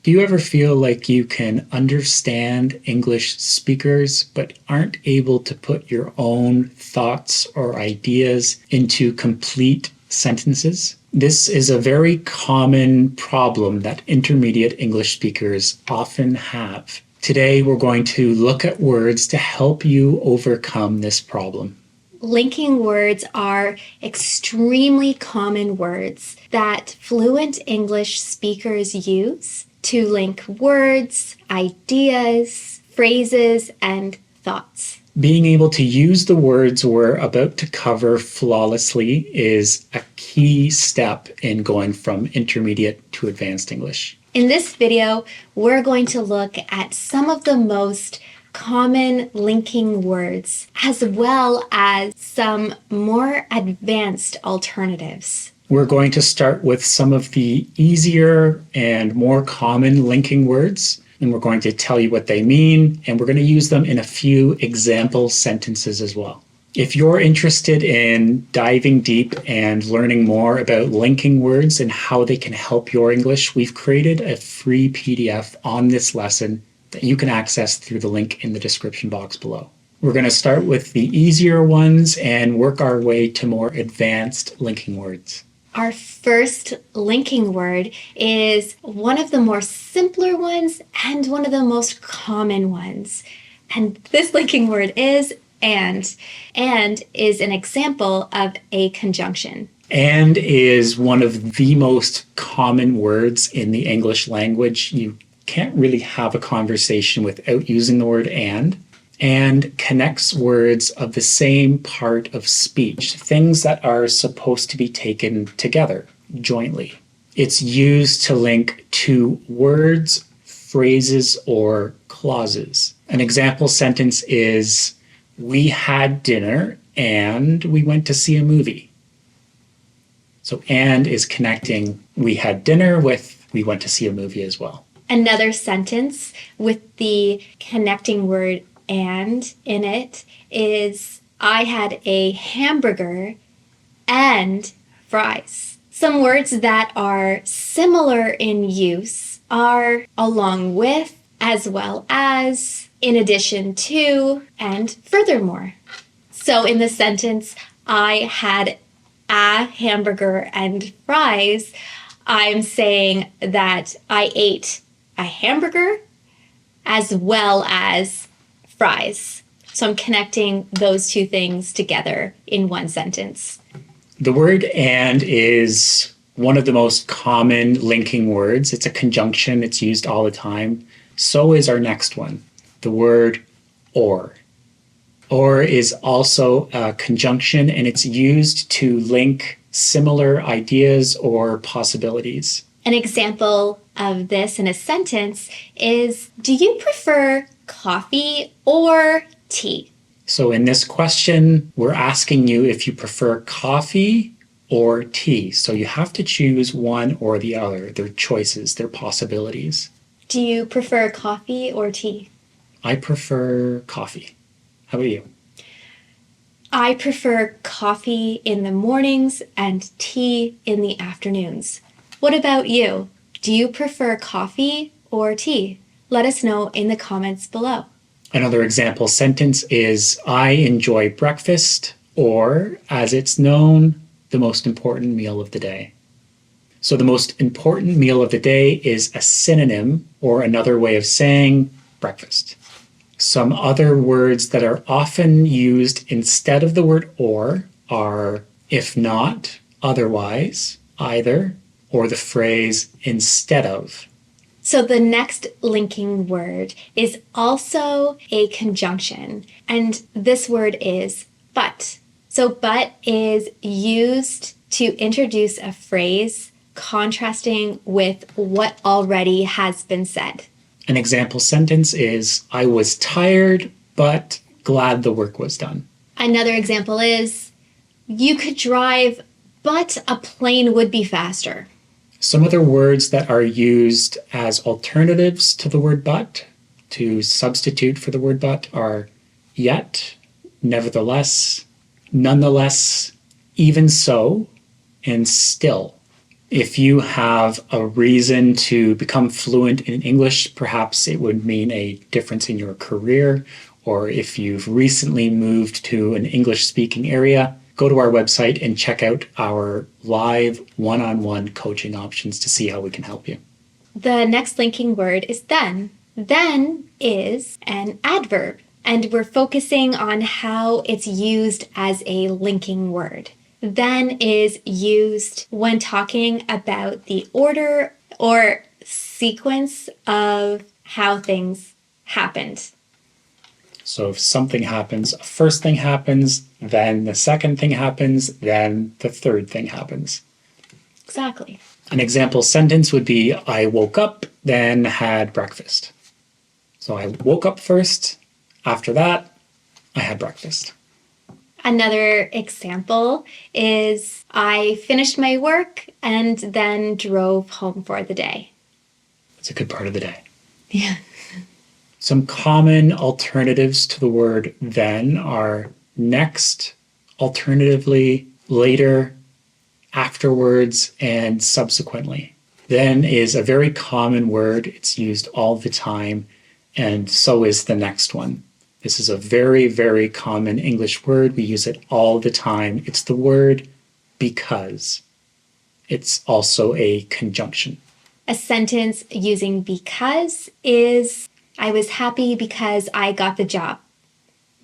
Do you ever feel like you can understand English speakers but aren't able to put your own thoughts or ideas into complete sentences? This is a very common problem that intermediate English speakers often have. Today, we're going to look at words to help you overcome this problem. Linking words are extremely common words that fluent English speakers use to link words, ideas, phrases, and thoughts. Being able to use the words we're about to cover flawlessly is a key step in going from intermediate to advanced English. In this video, we're going to look at some of the most common linking words, as well as some more advanced alternatives. We're going to start with some of the easier and more common linking words, and we're going to tell you what they mean, and we're going to use them in a few example sentences as well. If you're interested in diving deep and learning more about linking words and how they can help your English, we've created a free PDF on this lesson that you can access through the link in the description box below. We're going to start with the easier ones and work our way to more advanced linking words. Our first linking word is one of the more simpler ones and one of the most common ones. And this linking word is and. And is an example of a conjunction. And is one of the most common words in the English language. You can't really have a conversation without using the word and connects words of the same part of speech, things that are supposed to be taken together jointly. It's used to link two words, phrases, or clauses. An example sentence is, we had dinner and we went to see a movie. So and is connecting we had dinner with we went to see a movie as well. Another sentence with the connecting word and in it is, I had a hamburger and fries. Some words that are similar in use are along with, as well as, in addition to, and furthermore. So in the sentence, I had a hamburger and fries, I'm saying that I ate a hamburger as well as fries. So I'm connecting those two things together in one sentence. The word and is one of the most common linking words. It's a conjunction. It's used all the time. So is our next one, the word or. Or is also a conjunction, and it's used to link similar ideas or possibilities. An example of this in a sentence is, do you prefer coffee or tea? So in this question, we're asking you if you prefer coffee or tea. So you have to choose one or the other. They're choices, they're possibilities. Do you prefer coffee or tea? I prefer coffee. How about you? I prefer coffee in the mornings and tea in the afternoons. What about you? Do you prefer coffee or tea? Let us know in the comments below. Another example sentence is, I enjoy breakfast, or, as it's known, the most important meal of the day. So the most important meal of the day is a synonym, or another way of saying breakfast. Some other words that are often used instead of the word or are if not, otherwise, either, or the phrase instead of. So the next linking word is also a conjunction, and this word is but. So but is used to introduce a phrase contrasting with what already has been said. An example sentence is, I was tired, but glad the work was done. Another example is, you could drive, but a plane would be faster. Some other words that are used as alternatives to the word but, to substitute for the word but, are yet, nevertheless, nonetheless, even so, and still. If you have a reason to become fluent in English, perhaps it would mean a difference in your career, or if you've recently moved to an English-speaking area, go to our website and check out our live one-on-one coaching options to see how we can help you. The next linking word is then. Then is an adverb, and we're focusing on how it's used as a linking word. Then is used when talking about the order or sequence of how things happened. So if something happens, a first thing happens, then the second thing happens, then the third thing happens. Exactly. An example sentence would be, I woke up, then had breakfast. So I woke up first, after that, I had breakfast. Another example is I finished my work and then drove home for the day. It's a good part of the day. Yeah. Some common alternatives to the word then are next, alternatively, later, afterwards, and subsequently. Then is a very common word. It's used all the time, and so is the next one. This is a very, very common English word. We use it all the time. It's the word because. It's also a conjunction. A sentence using because is I was happy because I got the job.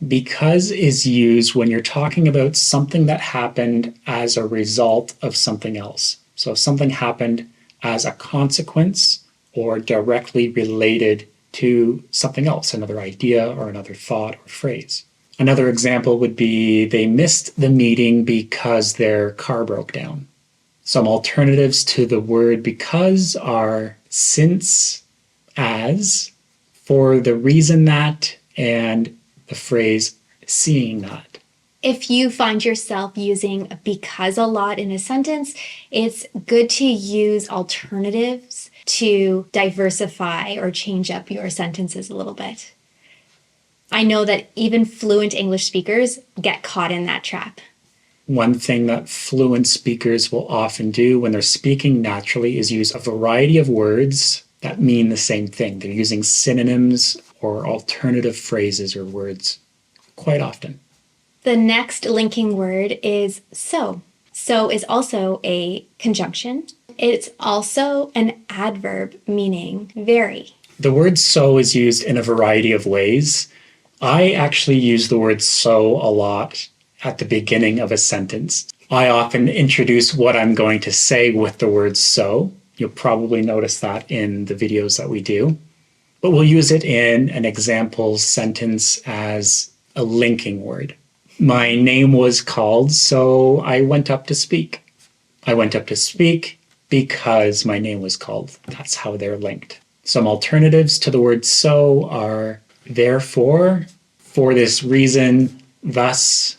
Because is used when you're talking about something that happened as a result of something else. So if something happened as a consequence or directly related to something else, another idea or another thought or phrase. Another example would be they missed the meeting because their car broke down. Some alternatives to the word because are since, as, for the reason that, and the phrase seeing that. If you find yourself using because a lot in a sentence, it's good to use alternatives to diversify or change up your sentences a little bit. I know that even fluent English speakers get caught in that trap. One thing that fluent speakers will often do when they're speaking naturally is use a variety of words that mean the same thing. They're using synonyms or alternative phrases or words quite often. The next linking word is so. So is also a conjunction. It's also an adverb meaning very. The word so is used in a variety of ways. I actually use the word so a lot at the beginning of a sentence. I often introduce what I'm going to say with the word so. You'll probably notice that in the videos that we do. But we'll use it in an example sentence as a linking word. My name was called, so I went up to speak. I went up to speak because my name was called. That's how they're linked. Some alternatives to the word so are therefore, for this reason, thus,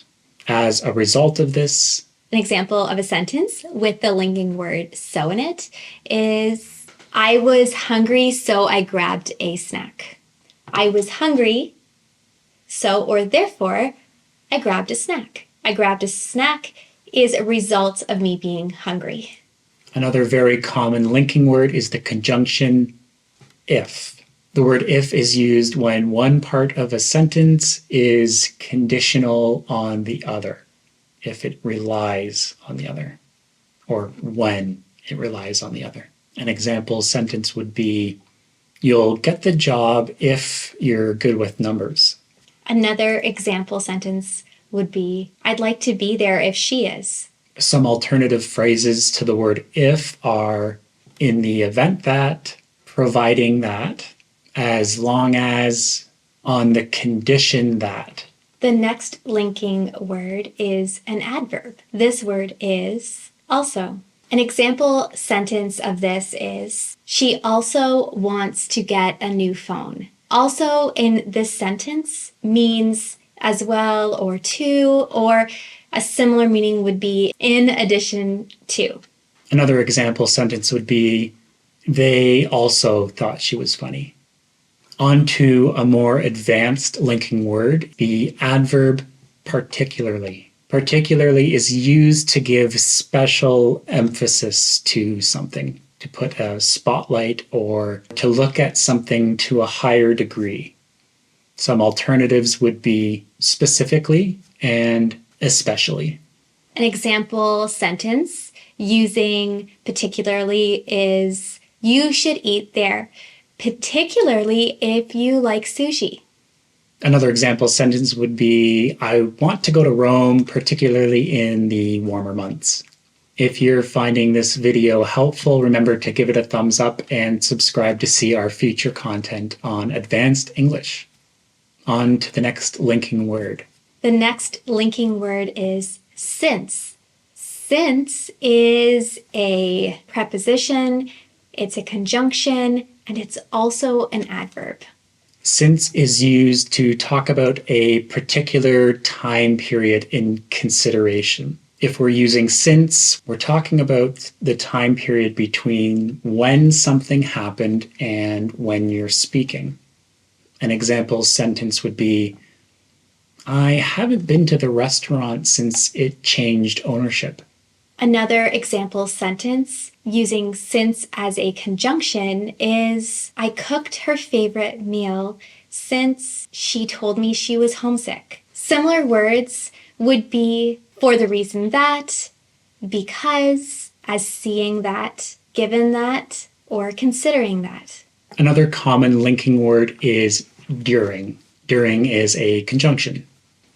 as a result of this. An example of a sentence with the linking word so in it is I was hungry, so I grabbed a snack. I was hungry, so or therefore, I grabbed a snack. I grabbed a snack is a result of me being hungry. Another very common linking word is the conjunction if. The word if is used when one part of a sentence is conditional on the other, if it relies on the other, or when it relies on the other. An example sentence would be, you'll get the job if you're good with numbers. Another example sentence would be, I'd like to be there if she is. Some alternative phrases to the word if are in the event that, providing that, as long as, on the condition that. The next linking word is an adverb. This word is also. An example sentence of this is, she also wants to get a new phone. Also in this sentence means as well or to, or a similar meaning would be in addition to. Another example sentence would be, they also thought she was funny. On to a more advanced linking word, the adverb particularly. Particularly is used to give special emphasis to something, to put a spotlight or to look at something to a higher degree. Some alternatives would be specifically and especially. An example sentence using particularly is, you should eat there, particularly if you like sushi. Another example sentence would be, I want to go to Rome, particularly in the warmer months. If you're finding this video helpful, remember to give it a thumbs up and subscribe to see our future content on advanced English. On to the next linking word. The next linking word is since. Since is a preposition, it's a conjunction, and it's also an adverb. Since is used to talk about a particular time period in consideration. If we're using since, we're talking about the time period between when something happened and when you're speaking. An example sentence would be, I haven't been to the restaurant since it changed ownership. Another example sentence using since as a conjunction is, I cooked her favorite meal since she told me she was homesick. Similar words would be for the reason that, because, as seeing that, given that, or considering that. Another common linking word is during. During is a conjunction.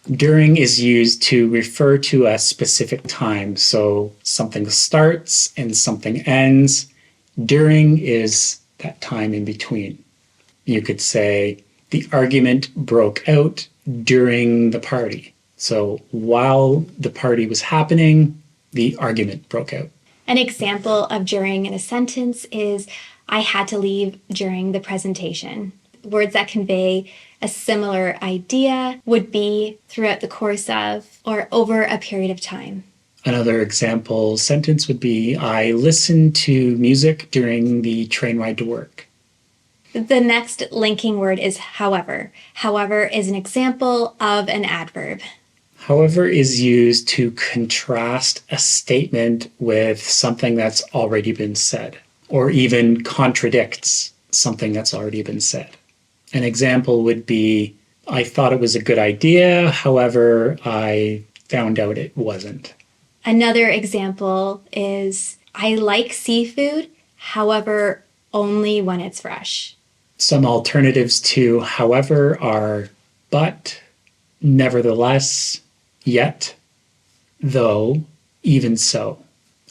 During is used to refer to a specific time. So something starts and something ends. During is that time in between. You could say, the argument broke out during the party. So while the party was happening, the argument broke out. An example of during in a sentence is, I had to leave during the presentation. Words that convey a similar idea would be throughout the course of or over a period of time. Another example sentence would be, I listened to music during the train ride to work. The next linking word is however. However is an example of an adverb. However is used to contrast a statement with something that's already been said, or even contradicts something that's already been said. An example would be, I thought it was a good idea, however, I found out it wasn't. Another example is, I like seafood, however, only when it's fresh. Some alternatives to however are but, nevertheless, yet, though, even so.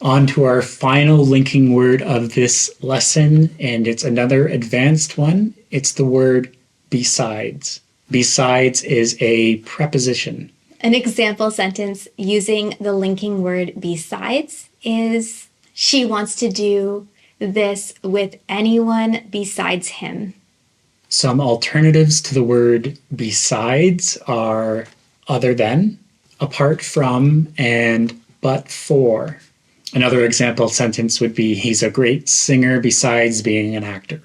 On to our final linking word of this lesson, and it's another advanced one. It's the word besides. Besides is a preposition. An example sentence using the linking word besides is, she wants to do this with anyone besides him. Some alternatives to the word besides are other than, apart from, and but for. Another example sentence would be, he's a great singer besides being an actor.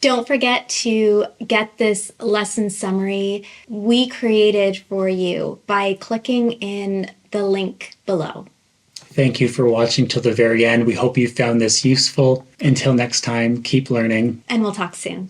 Don't forget to get this lesson summary we created for you by clicking in the link below. Thank you for watching till the very end. We hope you found this useful. Until next time, keep learning. And we'll talk soon.